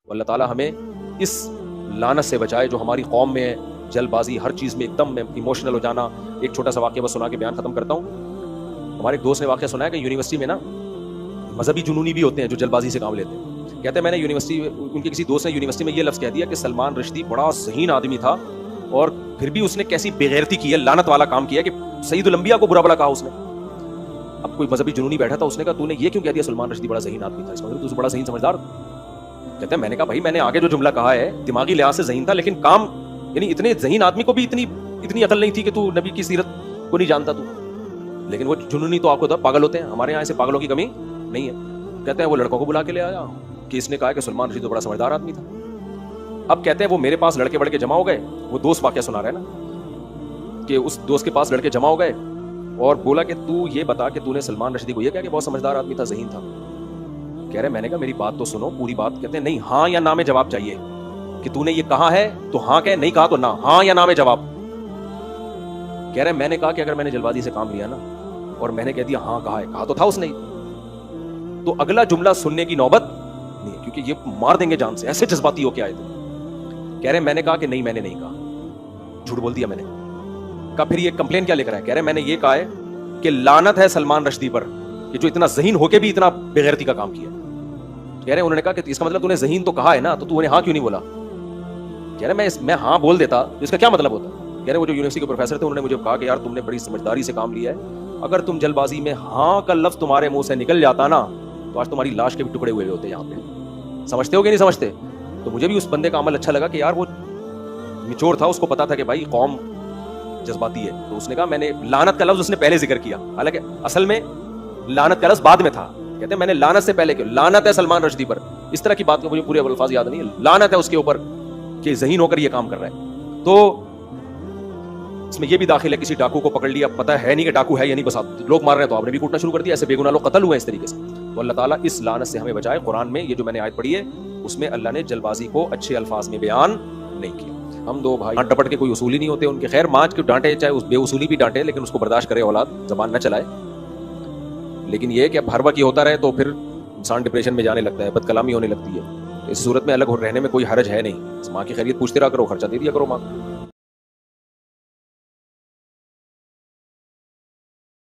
اللہ تعالیٰ ہمیں اس لعنت سے بچائے جو ہماری قوم میں ہے، جلد بازی، ہر چیز میں ایک دم میں ایموشنل ہو جانا. ایک چھوٹا سا واقعہ بس سنا کے بیان ختم کرتا ہوں. ہمارے ایک دوست نے واقعہ سنایا کہ یونیورسٹی میں نا مذہبی جنونی بھی ہوتے ہیں جو جلد بازی سے کام لیتے ہیں. کہتے ہیں میں نے یونیورسٹی، ان کے کسی دوست نے یونیورسٹی میں یہ لفظ کہہ دیا کہ سلمان رشدی بڑا ذہین آدمی تھا اور پھر بھی اس نے کیسی بےغیرتی کی ہے، لعنت والا کام کیا کہ سید الانبیاء کو برا بلا کہا اس نے. اب کوئی مذہبی جنونی بیٹھا تھا، اس نے کہا تو نے یہ کیوں کہہ دیا سلمان رشدی بڑا ذہین آدمی تھا، اس کا مطلب تو بڑا ذہین سمجھدار. کہتے ہیں میں نے کہا بھائی میں نے آگے جو جملہ کہا ہے دماغی لحاظ سے ذہین تھا، لیکن کام یعنی اتنے ذہین آدمی کو بھی اتنی عقل نہیں تھی کہ تو نبی کی سیرت کو نہیں جانتا تو. لیکن وہ جنونی تو آپ کو پاگل ہوتے ہیں، ہمارے یہاں ایسے پاگلوں کی کمی نہیں ہے. کہتے ہیں وہ لڑکوں کو بلا کے لے آیا کہ اس نے کہا کہ سلمان رشدی تو بڑا سمجھدار آدمی تھا. اب کہتے ہیں وہ میرے پاس لڑکے بڑھ کے جمع ہو گئے، وہ دوست واقعہ سنا رہے نا کہ اس دوست کے پاس لڑکے جمع ہو گئے اور بولا کہ تو یہ بتا کہ تو نے سلمان رشدی کو یہ کہا کہ بہت سمجھدار آدمی تھا، ذہین تھا. کہہ رہے میں نے کہا میری بات تو سنو پوری بات. کہتے ہیں نہیں ہاں یا نہ میں جواب چاہیے کہ تو نے یہ کہا ہے تو ہاں کہ نہیں کہا تو نہ، ہاں یا نہ میں جواب. کہہ رہے میں نے کہا کہ اگر میں نے جلد بازی سے کام لیا نا اور میں نے کہہ دیا ہاں کہا ہے، کہا تو تھا اس نے، تو اگلا جملہ سننے کی نوبت نہیں، کیونکہ یہ مار دیں گے جان سے، ایسے جذباتی ہو کے آئے تھے. کہہ رہے میں نے کہا کہ نہیں میں نے نہیں کہا، جھوٹ بول دیا میں نے. کہا پھر یہ کمپلین کیا لے کر آئے؟ کہہ رہے میں نے یہ کہا ہے کہ لعنت ہے سلمان رشدی پر کہ جو اتنا ذہین ہو کے بھی اتنا بےغیرتی کا کام کیا. کہہ رہے انہوں نے کہا کہ اس کا مطلب تو نے ذہین تو کہا ہے نا، تو نے ہاں کیوں نہیں بولا؟ کہہ رہے میں ہاں بول دیتا تو اس کا کیا مطلب ہوتا؟ کہہ رہے وہ جو یونیورسٹی کے پروفیسر تھے انہوں نے مجھے کہا کہ یار تم نے بڑی سمجھداری سے کام لیا ہے، اگر تم جلد بازی میں ہاں کا لفظ تمہارے منہ سے نکل جاتا نا تو آج تمہاری لاش کے بھی ٹکڑے ہوئے ہوتے یہاں پہ. سمجھتے ہو کہ نہیں سمجھتے؟ تو مجھے بھی اس بندے کا عمل اچھا لگا کہ یار وہ میچور تھا، اس کو پتا تھا کہ بھائی قوم جذباتی ہے. تو اس نے کہا میں نے لعنت کا لفظ اس نے پہلے ذکر کیا، حالانکہ اصل میں لعنت کا لفظ بعد میں تھا. کہتے ہیں میں نے لعنت سے پہلے کیا، لعنت ہے سلمان رشدی پر. اس طرح کی بات کو مجھے پورے الفاظ یاد نہیں ہے، لعنت ہے اس کے اوپر کہ ذہین ہو کر یہ کام کر رہا ہے. تو اس میں یہ بھی داخل ہے کسی ڈاکو کو پکڑ لیا، پتہ ہے نہیں کہ ڈاکو ہے یا نہیں، بس آپ لوگ مار رہے ہیں تو آپ نے بھی کوٹنا شروع کر دیا، ایسے بے گناہ لوگ قتل ہوئے اس طریقے سے. تو اللہ تعالیٰ اس لعنت سے ہمیں بچائے. قرآن میں یہ جو میں نے آیت پڑھی ہے اس میں اللہ نے جلد بازی کو اچھے الفاظ میں بیان نہیں کیا. ہم دو بھائی ڈپٹ کے کوئی اصول ہی نہیں ہوتے ان کے، خیر مانچ کے ڈانٹے چاہے اس بے اصولی بھی ڈانٹے لیکن اس کو برداشت کرے اولاد، زبان نہ چلائے. لیکن یہ کہ اب ہر وقت یہ ہوتا رہے تو پھر انسان ڈپریشن میں جانے لگتا ہے، بد کلامی ہونے لگتی ہے. اس صورت میں الگ رہنے میں کوئی حرج ہے نہیں. ماں کی خیریت پوچھتے رہا کرو، خرچہ دے دیا کرو ماں کو.